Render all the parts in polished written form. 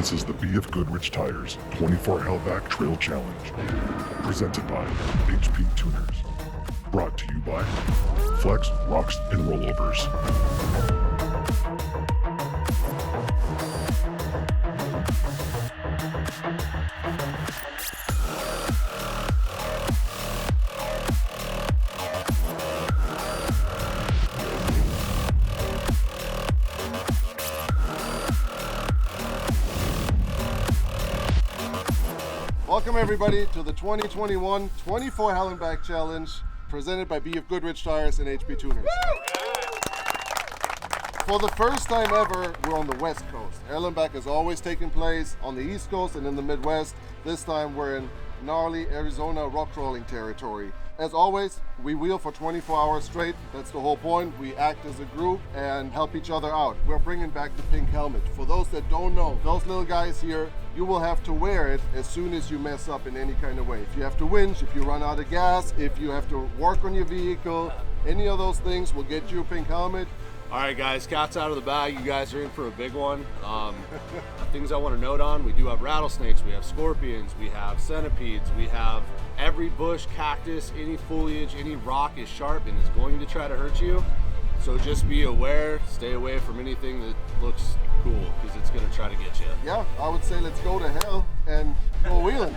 This is the BF Goodrich Tires 24 Hellback Trail Challenge, presented by HP Tuners. Brought to you by Flex, Rocks, and Rollovers. Welcome everybody to the 2021 24 Hellback Challenge, presented by BF Goodrich Tires and HP Tuners. For the first time ever, we're on the West Coast. Hellback has always taken place on the East Coast and in the Midwest. This time we're in gnarly Arizona rock crawling territory. As always, we wheel for 24 hours straight. That's the whole point. We act as a group and help each other out. We're bringing back the pink helmet. For those that don't know, those little guys here, you will have to wear it as soon as you mess up in any kind of way. If you have to winch, if you run out of gas, if you have to work on your vehicle, any of those things will get you a pink helmet. All right, guys, cat's out of the bag. You guys are in for a big one. Things I want to note on, we do have rattlesnakes, we have scorpions, we have centipedes, we have every bush, cactus, any foliage, any rock is sharp and is going to try to hurt you. So just be aware, stay away from anything that looks cool because it's going to try to get you. Yeah, I would say let's go to hell and go wheeling.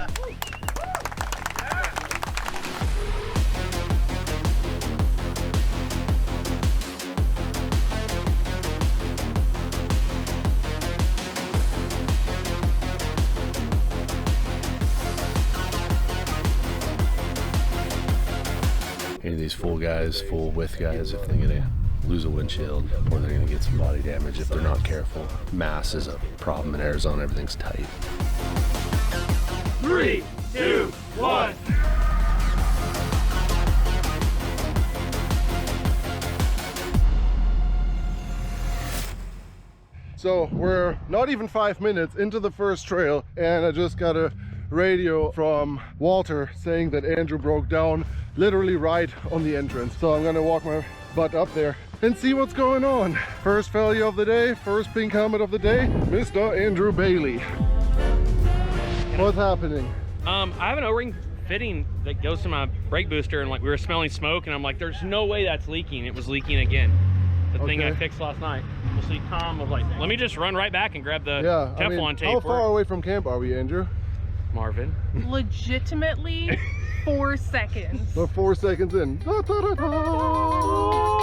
Any of these full guys, full width guys, if they're gonna lose a windshield or they're gonna get some body damage if they're not careful. Mass is a problem in Arizona, everything's tight. 3, 2, 1. So we're not even 5 minutes into the first trail and I just got a radio from Walter saying that Andrew broke down literally right on the entrance. So I'm gonna walk my butt up there and see what's going on. First failure of the day, first pink helmet of the day, Mr. Andrew Bailey. What's happening? I have an O-ring fitting that goes to my brake booster, and like we were smelling smoke and I'm like, there's no way that's leaking. It was leaking again. The thing I fixed last night. We'll see. Tom was like, let me just run right back and grab the Teflon tape. How far away from camp are we, Andrew? Marvin. Legitimately 4 seconds. We're 4 seconds in. Da, da, da, da.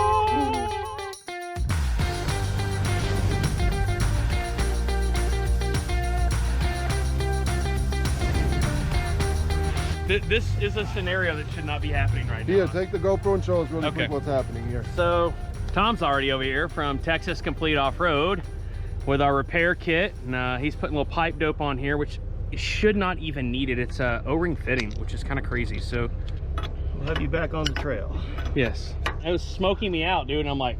This is a scenario that should not be happening right now. Here, take the GoPro and show us really quick what's happening here. So Tom's already over here from Texas Complete Off-Road with our repair kit, and he's putting a little pipe dope on here, which should not even need it. It's a O-ring fitting, which is kind of crazy. So we'll have you back on the trail. Yes, it was smoking me out, dude, and I'm like,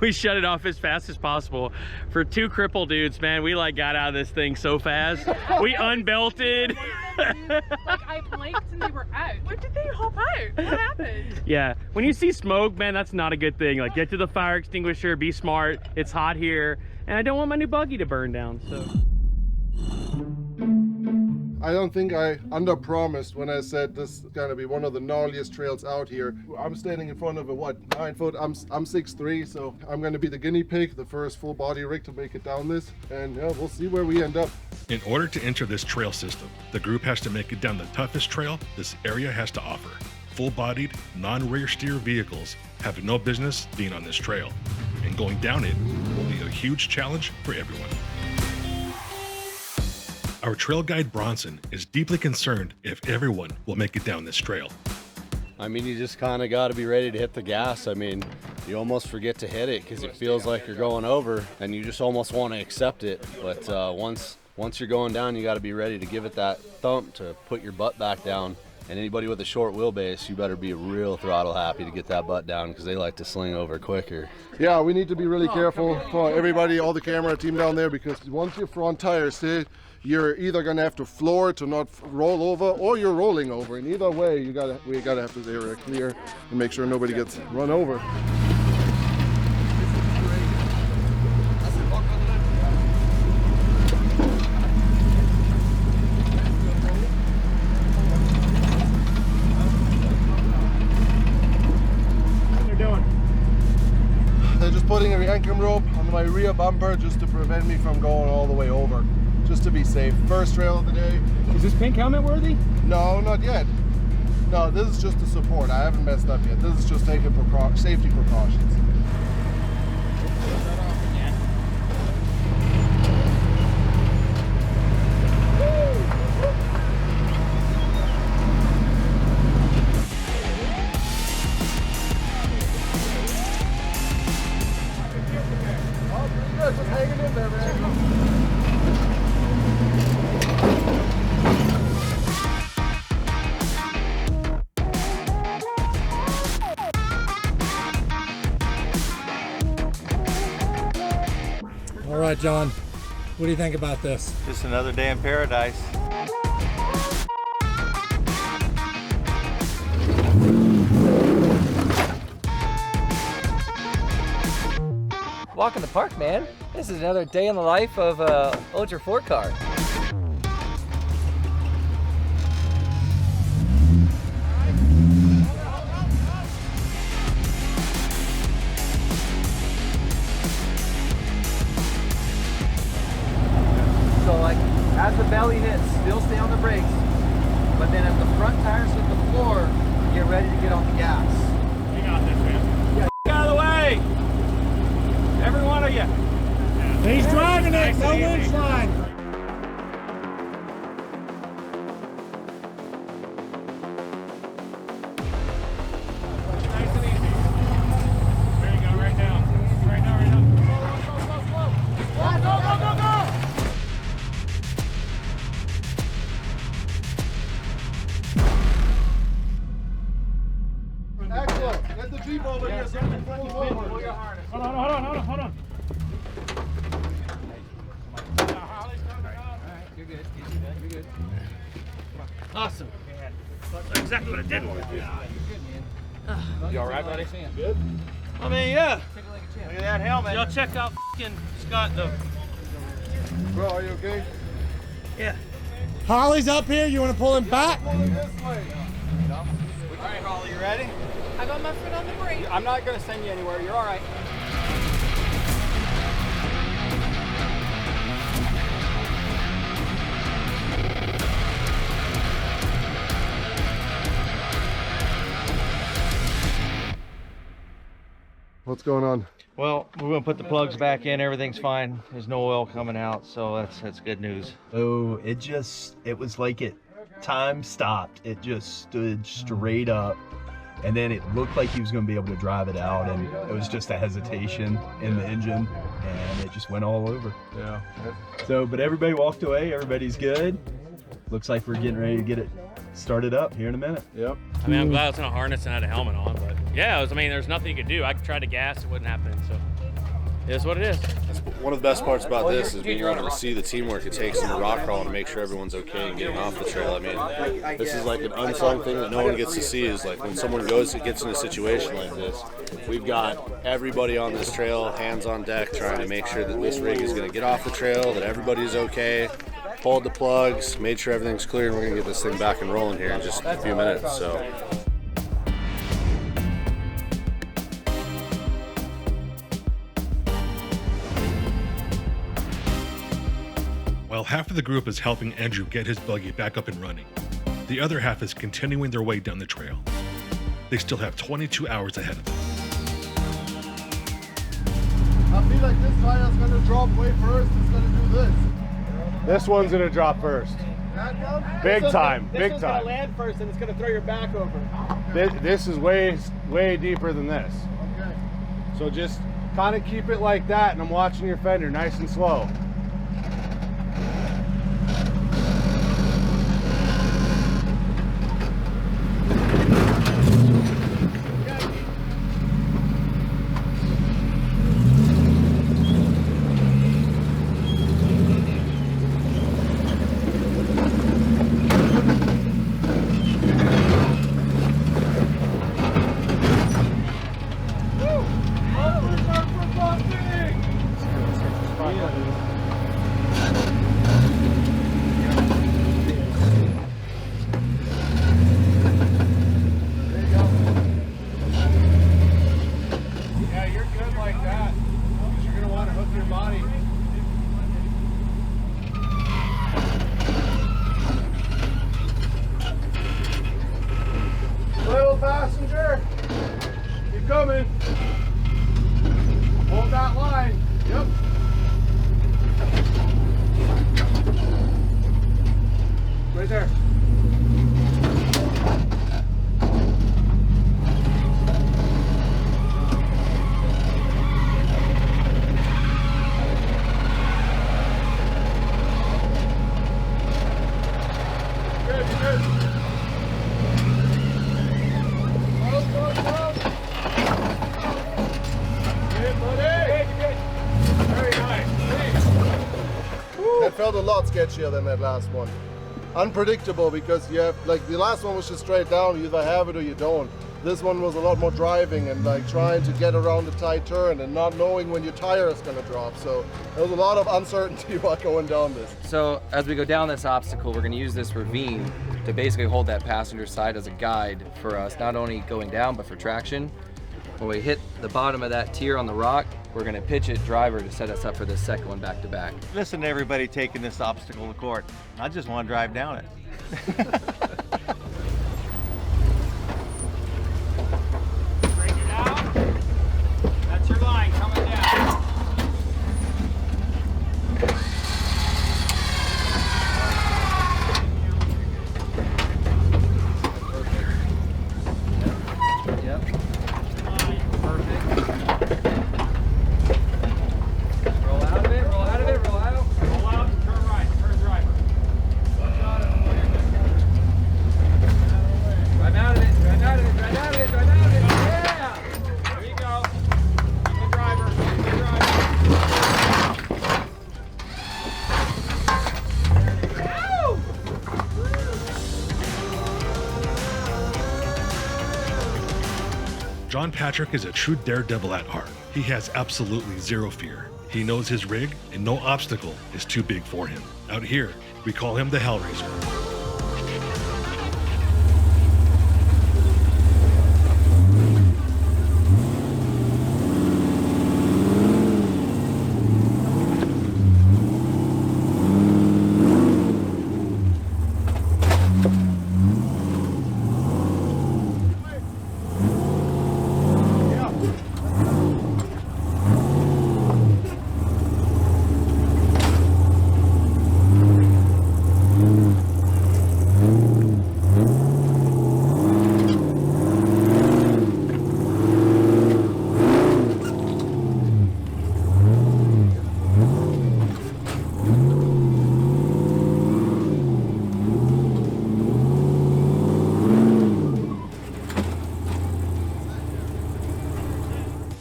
we shut it off as fast as possible. For two crippled dudes, man, we like got out of this thing so fast. We unbelted. Like I blinked and they were out. Where did they hop out? What happened? Yeah, when you see smoke, man, that's not a good thing. Like, get to the fire extinguisher, be smart. It's hot here, and I don't want my new buggy to burn down, so. I don't think I under-promised when I said this is gonna be one of the gnarliest trails out here. I'm standing in front of a, what, 9 foot? I'm 6'3", so I'm gonna be the guinea pig, the first full body rig to make it down this, and yeah, we'll see where we end up. In order to enter this trail system, the group has to make it down the toughest trail this area has to offer. Full-bodied, non-rear steer vehicles have no business being on this trail, and going down it will be a huge challenge for everyone. Our trail guide Bronson is deeply concerned if everyone will make it down this trail. I mean, you just kind of got to be ready to hit the gas. I mean, you almost forget to hit it because it feels like you're going over and you just almost want to accept it. But once you're going down, you got to be ready to give it that thump to put your butt back down. And anybody with a short wheelbase, you better be real throttle happy to get that butt down because they like to sling over quicker. Yeah, we need to be really careful for everybody, all the camera team down there, because once your front tires hit, you're either gonna have to floor to not roll over, or you're rolling over. And either way, we gotta have this area clear and make sure nobody gets run over. my rear bumper just to prevent me from going all the way over, just to be safe. First trail of the day. Is this pink helmet worthy? No, not yet. No, this is just a support. I haven't messed up yet. This is just taking safety precautions. Just hanging in there, man. All right, John, what do you think about this? Just another day in paradise. Walk in the park, man. This is another day in the life of a Ultra 4 car. So like, as the belly hits, still stay on the brakes, but then as the front tires hit the floor, get ready to get on the gas. You got this, man. Yeah. Get out of the way! Every one of you. He's driving it, Nice no and easy. winch line. Nice and easy. There you go, right now. Right now, right now. Axel, get the Jeep over here so we can pull him over. Hold on. You're good. You're good. Awesome. That's exactly what I did want to do. You all right, buddy? Good. I mean, yeah. Take it like a champ. Look at that helmet. Y'all check out f***ing Scott, though. Bro, are you okay? Yeah. Hollie's up here, you want to pull him back? Pull him this way. All right, Hollie, you ready? I got my foot on the brake. I'm not going to send you anywhere. You're all right. What's going on? Well, we're going to put the plugs back in. Everything's fine. There's no oil coming out, so that's good news. Oh, it was like time stopped. It just stood straight up. And then it looked like he was going to be able to drive it out, and it was just a hesitation in the engine, and it just went all over. Yeah. So, but everybody walked away. Everybody's good. Looks like we're getting ready to get it started up here in a minute. Yep. I mean, I'm glad it's in a harness and had a helmet on, but yeah, there's nothing you could do. I tried to gas, it wasn't happening, so it is what it is. One of the best parts about this is being able to see the teamwork it takes in the rock crawl to make sure everyone's okay and getting off the trail. I mean, this is like an unsung thing that no one gets to see, is like when someone gets in a situation like this, we've got everybody on this trail, hands on deck, trying to make sure that this rig is going to get off the trail, that everybody's okay, pulled the plugs, made sure everything's clear, and we're going to get this thing back and rolling here in just a few minutes. So. While half of the group is helping Andrew get his buggy back up and running, the other half is continuing their way down the trail. They still have 22 hours ahead of them. I feel like this tire's gonna drop way first. It's gonna do this. This one's gonna drop first. That one? Big time, This big one's time. gonna land first, and it's gonna throw your back over. This is way deeper than this. Okay. So just kind of keep it like that, and I'm watching your fender nice and slow. sir. That felt a lot sketchier than that last one. Unpredictable because you have, like, the last one was just straight down, you either have it or you don't. This one was a lot more driving and like trying to get around a tight turn and not knowing when your tire is gonna drop. So there was a lot of uncertainty while going down this. So as we go down this obstacle, we're gonna use this ravine to basically hold that passenger side as a guide for us, not only going down, but for traction. When we hit the bottom of that tier on the rock, we're gonna pitch it driver to set us up for this second one back to back. Listen to everybody taking this obstacle to court. I just want to drive down it. Straighten it out. That's your line coming down. Yep. Perfect. Roll out of it, roll out of it, roll out. Roll out, turn right, turn driver. Drive out of it, drive out of it, drive out of it, drive out of it. Yeah! There you go. Keep the driver, keep the driver. John Patrick is a true daredevil at heart. He has absolutely zero fear. He knows his rig, and no obstacle is too big for him. Out here, we call him the Hellraiser.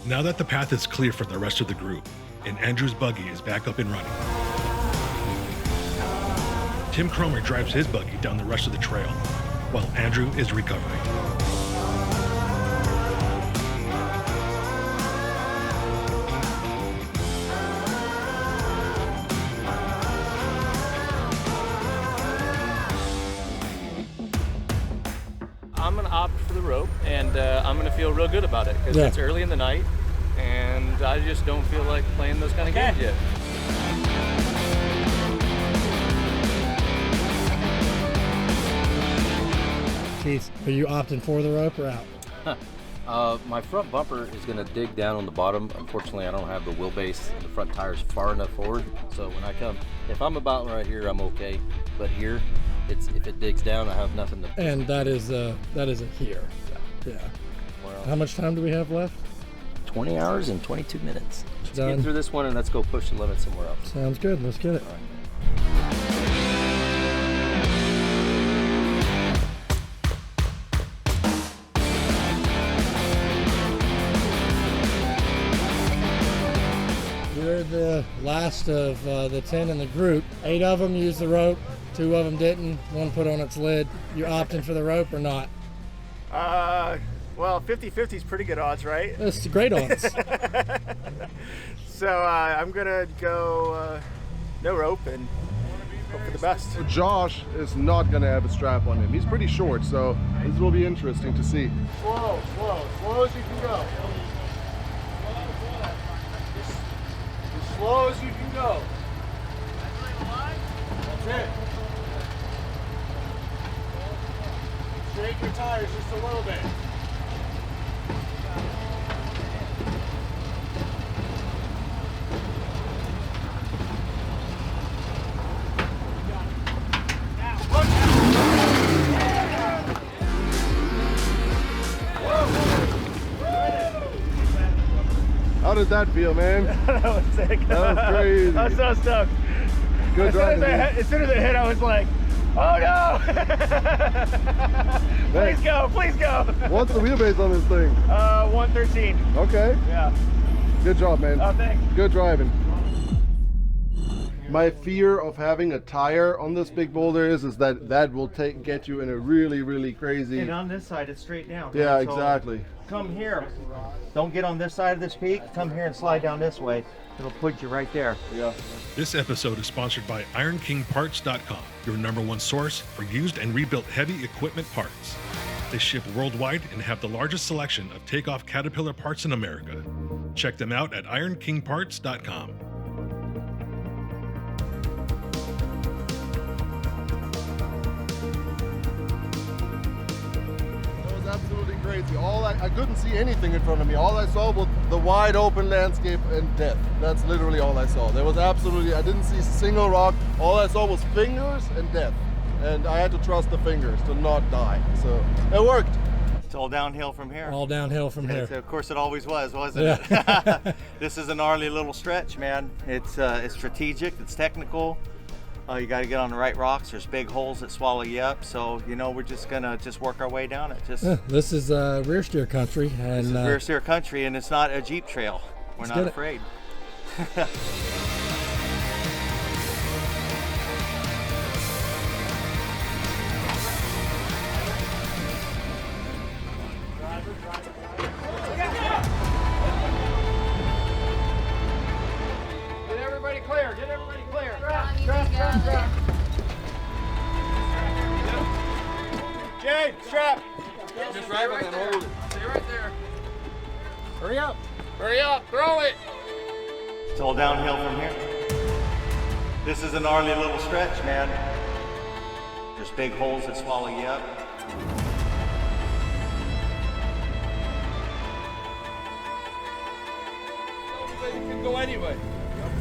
Now that the path is clear for the rest of the group, and Andrew's buggy is back up and running, Tim Cromer drives his buggy down the rest of the trail, while Andrew is recovering. I'm gonna opt for the rope, and I'm gonna feel real good about it because it's early in the night, and I just don't feel like playing those kind of games yet. Keith, are you opting for the rope or out? My front bumper is going to dig down on the bottom. Unfortunately, I don't have the wheelbase and the front tires far enough forward. So when I come, if I'm about right here, I'm okay. But here, if it digs down, I have nothing to. And that is a here. Yeah. Well, how much time do we have left? 20 hours and 22 minutes. Let's Done. get through this one and let's go push the limit somewhere else. Sounds good. Let's get it. All right. You're the last of the 10 in the group. 8 of them used the rope, 2 of them didn't. 1 put on its lid. You opting for the rope or not? Well, 50-50 is pretty good odds, right? That's great odds. So I'm gonna go no rope and hope for the best. So Josh is not gonna have a strap on him. He's pretty short, so this will be interesting to see. Slow, slow, slow as you can go. As slow as you can go. That's it. Shake your tires just a little bit. did that feel, man? That was sick. That was crazy. I was so stoked. Good driving. As soon as it hit, I was like, oh no! Please go, please go. What's the wheelbase on this thing? 113. Okay. Yeah. Good job, man. Oh, thanks. Good driving. My fear of having a tire on this big boulder is that will get you in a really crazy. And on this side, it's straight down. Yeah, So exactly. come here. Don't get on this side of this peak. Come here and slide down this way. It'll put you right there. Yeah. This episode is sponsored by IronKingParts.com, your #1 source for used and rebuilt heavy equipment parts. They ship worldwide and have the largest selection of takeoff Caterpillar parts in America. Check them out at IronKingParts.com. Absolutely crazy. I couldn't see anything in front of me. All I saw was the wide open landscape and death. That's literally all I saw. There was absolutely, I didn't see a single rock. All I saw was fingers and death. And I had to trust the fingers to not die. So it worked. It's all downhill from here. All downhill from here. Of course it always was, wasn't it? This is a gnarly little stretch, man. It's strategic, it's technical. You got to get on the right rocks. There's big holes that swallow you up. So, you know, we're just going to work our way down it. This is rear steer country. And this is rear steer country, and it's not a Jeep trail. We're not afraid. Get everybody clear. Get everybody clear. Jade, strap. Just right and then hold it. Stay right there. Hurry up. Hurry up. Throw it. It's all downhill from here. This is a gnarly little stretch, man. There's big holes that swallow you up. You can go anyway.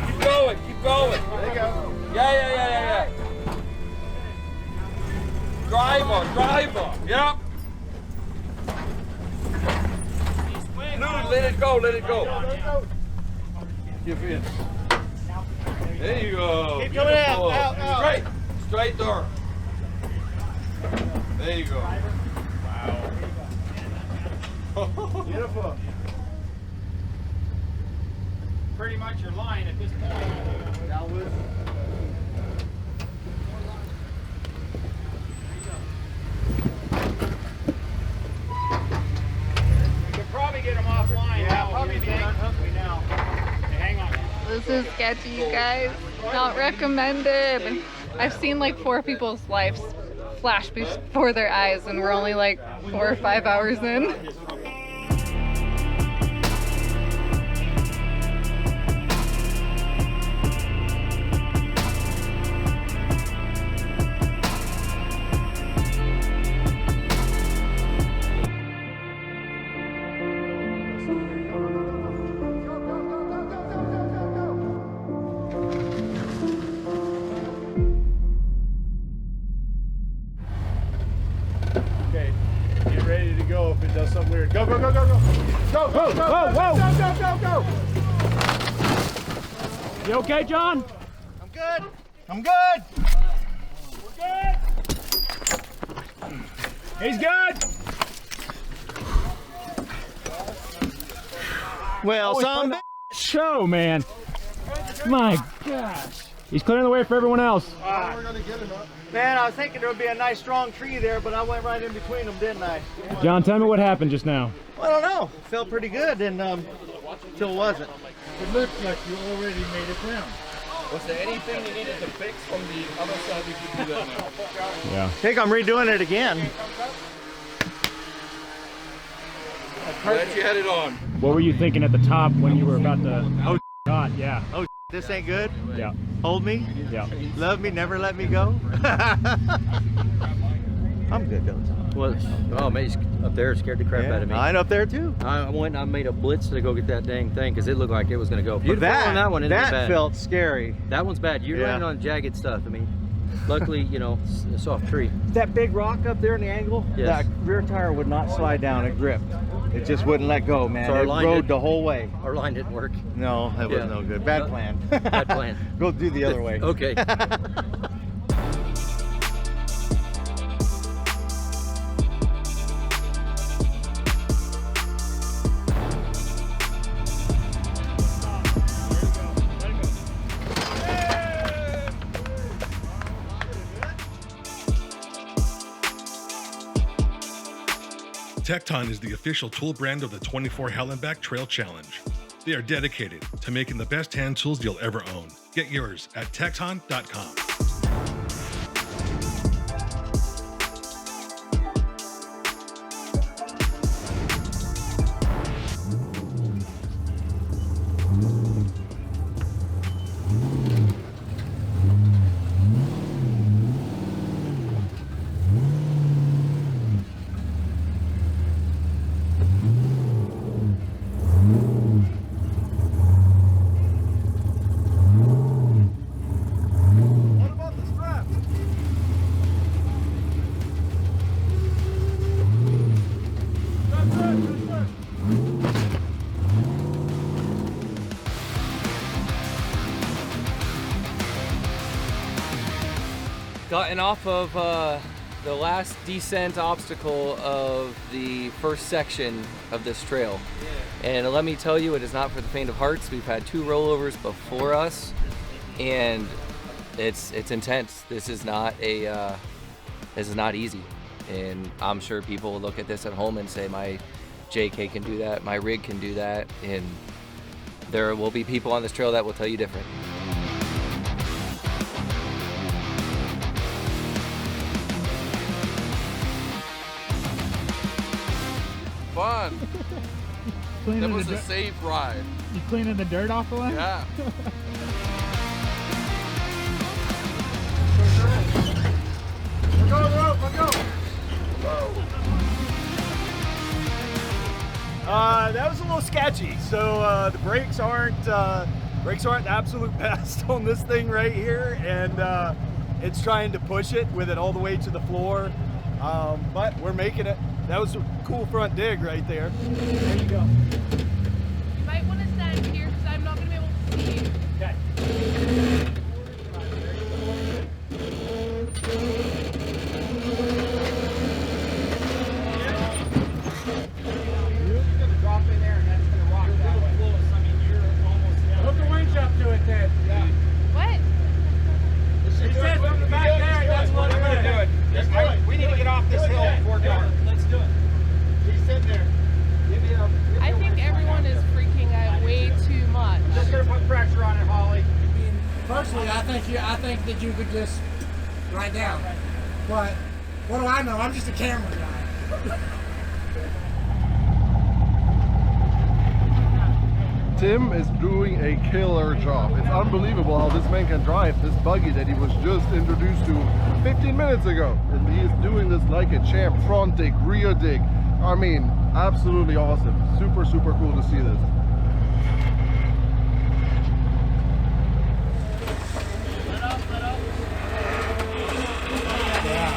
Keep going. Keep going. There you go. Yeah. Drive on. Yep. Let it go. Give in. There you go. Keep coming out. Straight door. There you go. Wow. Beautiful. Pretty much your line at this point. Downward. Probably get them offline. Yeah, now. probably be unhook me now. Hey, hang on. This is sketchy, you guys. Not recommended. I've seen like 4 people's lives flash before their eyes, and we're only like 4 or 5 hours in. If it does something weird. Go. Go. You okay, John? I'm good. We're good. He's good. Well, some show, man. My gosh. He's clearing the way for everyone else. Man, I was thinking there would be a nice strong tree there, but I went right in between them, didn't I? John, tell me what happened just now. Well, I don't know. It felt pretty good, and till it wasn't. It looks like you already made it down. Was there anything you needed to fix from the other side? You could do that now. Yeah. I think I'm redoing it again. Glad you had it on. What were you thinking at the top when you were about to? Oh God, yeah. Oh, this ain't good. Yeah. Hold me. Yeah. Love me, never let me go. I'm good though. Well, oh man, he's up there scared the crap out of me. I'm up there too. I went and I made a blitz to go get that dang thing because it looked like it was going to go. You'd fall on that one, that bad. felt scary. That one's bad. You're landing on jagged stuff. I mean, luckily, you know, a soft tree. That big rock up there in the angle, Yes. that rear tire would not slide down. It gripped. It just wouldn't let go, man. So our It line rode did- the whole way. Our line didn't work. No, that was no good. Bad plan. Bad plan. Go do the other way. Okay. Tecton is the official tool brand of the 24 Hallenbach Trail Challenge. They are dedicated to making the best hand tools you'll ever own. Get yours at tecton.com. Gotten off of the last descent obstacle of the first section of this trail. And let me tell you, it is not for the faint of hearts. We've had 2 rollovers before us, and it's intense. This is not easy. And I'm sure people will look at this at home and say, my JK can do that, my rig can do that, and there will be people on this trail that will tell you different. Fun. That was a safe ride. You cleaning the dirt off the line? Yeah. Let go of the rope, let go. That was a little sketchy. So the brakes aren't the absolute best on this thing right here, and it's trying to push it with it all the way to the floor. But we're making it. That was a cool front dig right there. There you go. You might want to stand here because I'm not going to be able to see you. Okay. Hook the winch up to it then. Yeah. What? She said from the back there, that's what we're going to do it. We need to get off this hill before dark. Let's do it. She's sitting there. I think everyone is freaking out way too much. Just gonna put pressure on it, Holly. Personally, I think that you could just ride down. But what do I know? I'm just a camera guy. Tim is doing a killer job. It's unbelievable how this man can drive this buggy that he was just introduced to 15 minutes ago. And he is doing this like a champ. Front dig, rear dig. I mean, absolutely awesome. Super, super cool to see this. Yeah.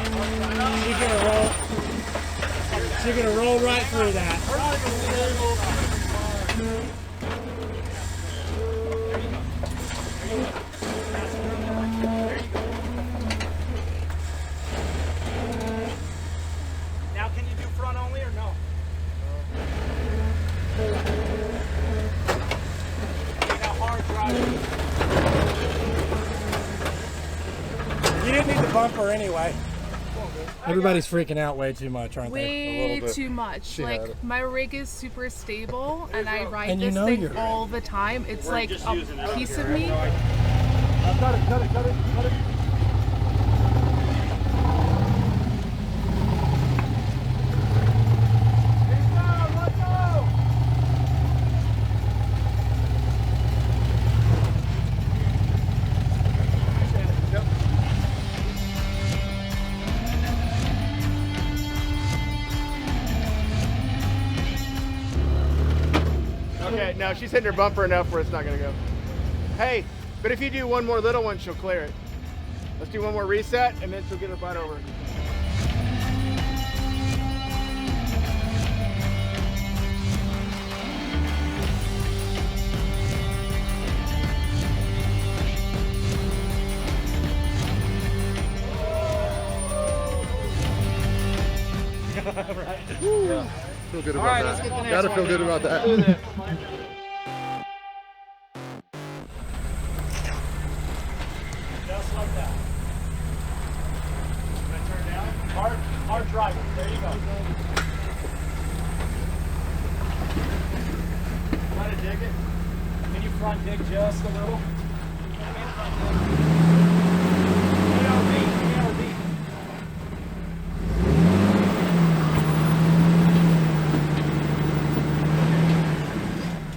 She's gonna roll right through that. Now can you do front only or no? You didn't need the bumper anyway. Everybody's freaking out way too much, aren't they? Way too much. Like, my rig is super stable and I ride this know thing all the time. It's like a piece of me. Cut it, cut it, cut it, cut it. Okay, now she's hitting her bumper enough where it's not gonna go. Hey, but if you do one more little one, she'll clear it. Let's do one more reset and then she'll get her butt over. Woo. Feel good All about right, that. let's get the next Gotta one feel good in. about that. Do that. Just like that. Gonna turn down. Hard driving. There you go. Try to dig it. Can you front dig just a little?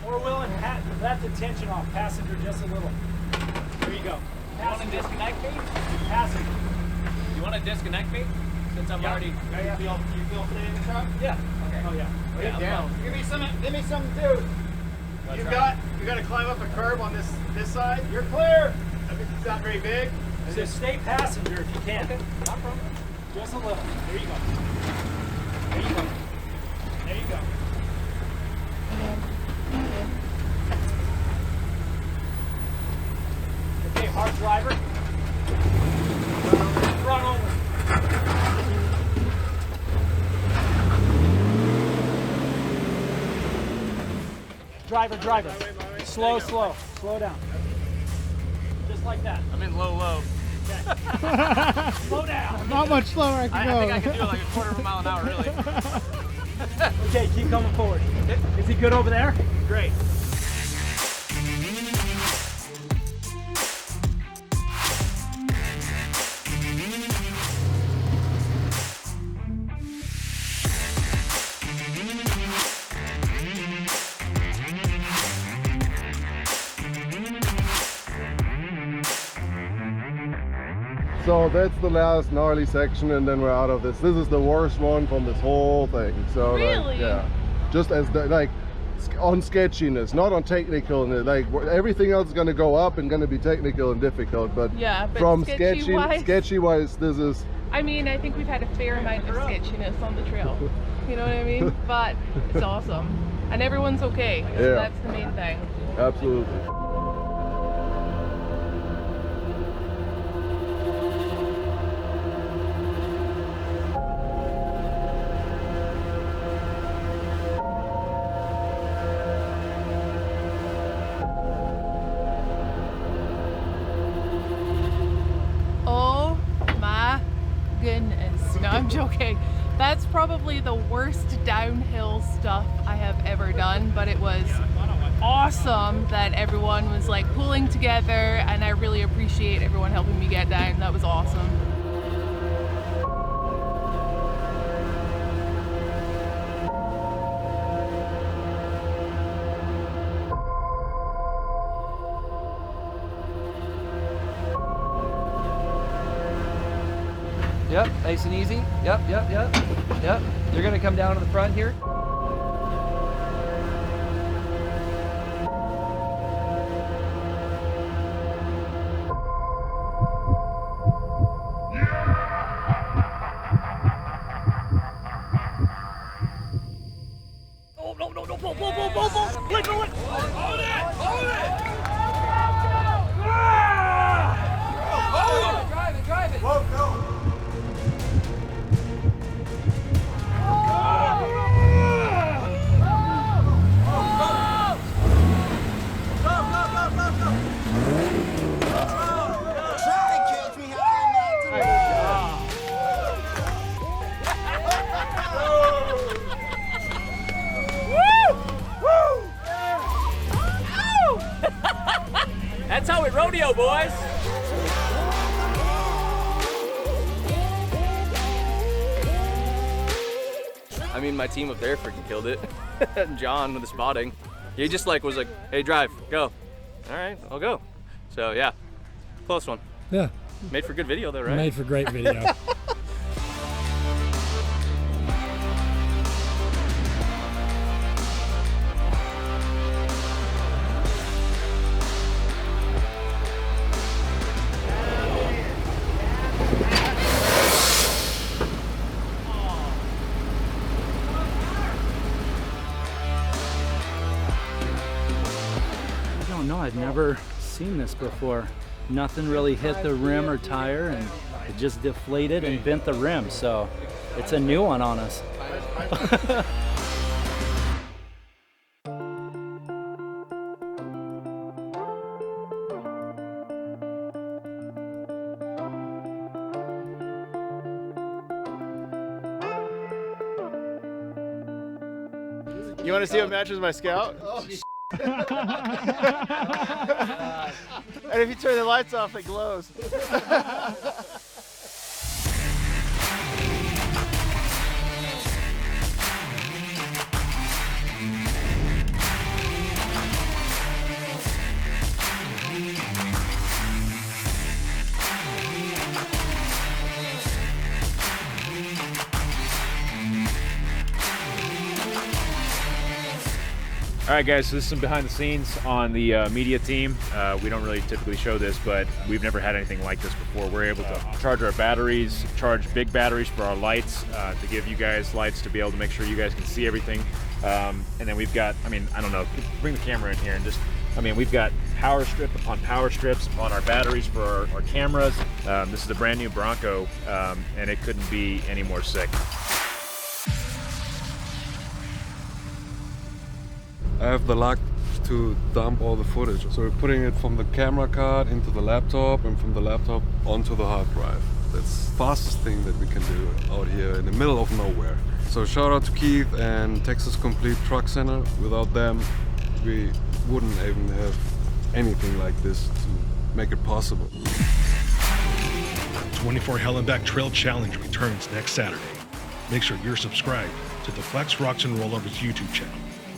More willing, let the tension off. Passenger just a little. There you go. You want to disconnect me? Passenger. You want to disconnect me? Since I'm already. Yeah. You feel free in the truck? Yeah. Okay. Oh yeah. Yeah, I'm down. fine. Give me some, dude. Let's You try. got to climb up a curb on this side. You're clear. It's not very big. So stay passenger if you can. Okay. Not a problem. Just a little. There you go. There you go. There you go. Okay, hard driver. Run over. Driver. Slow down. Just like that. I'm in low. Slow down. Not much slower I can go. I think I can do it like a quarter of a mile an hour, really. Okay, keep coming forward. Is he good over there? Great. So that's the last gnarly section, and then we're out of this. This is the worst one from this whole thing. So Really? like, yeah, just as like on sketchiness, not on technicalness. Like everything else is going to go up and going to be technical and difficult, but Yeah, but from sketchy wise, this is. I mean, I think we've had a fair amount of sketchiness on the trail. You know what I mean? But it's awesome. And everyone's okay. So Yeah. that's the main thing. Absolutely. Oh my goodness. No, I'm joking. That's probably the worst downhill stuff I have ever done, but it was awesome that everyone was like pulling together, and I really appreciate everyone helping me get down. That was awesome. Yep, nice and easy. Yep. You're gonna come down to the front here. Oh, no, pull. Let go. Hold it. Drive it. Whoa, go. That's how we rodeo, boys. I mean, my team up there freaking killed it. John with the spotting. He just like was like, hey, drive, go. All right, I'll go. So yeah, close one. Yeah. Made for good video though, right? Made for great video. I don't know, I've never seen this before. Nothing really hit the rim or tire, and it just deflated and bent the rim, so it's a new one on us. You want to see what matches my Scout? Oh, and if you turn the lights off, it glows. All right, guys, so this is some behind the scenes on the media team. We don't really typically show this, but we've never had anything like this before. We're able to charge our batteries, charge big batteries for our lights, to give you guys lights to be able to make sure you guys can see everything. And then we've got, I mean, I don't know, bring the camera in here and just, I mean, we've got power strip upon power strips on our batteries for our cameras. This is a brand new Bronco, and it couldn't be any more sick. I have the luck to dump all the footage. So we're putting it from the camera card into the laptop and from the laptop onto the hard drive. That's the fastest thing that we can do out here in the middle of nowhere. So shout out to Keith and Texas Complete Truck Center. Without them, we wouldn't even have anything like this to make it possible. 24 Hell and Back Trail Challenge returns next Saturday. Make sure you're subscribed to the Flex, Rocks, and Rollovers YouTube channel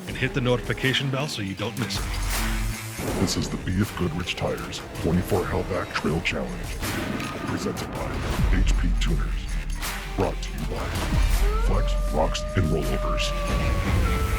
and hit the notification bell so you don't miss it. This is the B.F. Goodrich Tires 24 Hellback Trail Challenge, presented by HP Tuners, brought to you by Flex, Rocks, and Rollovers.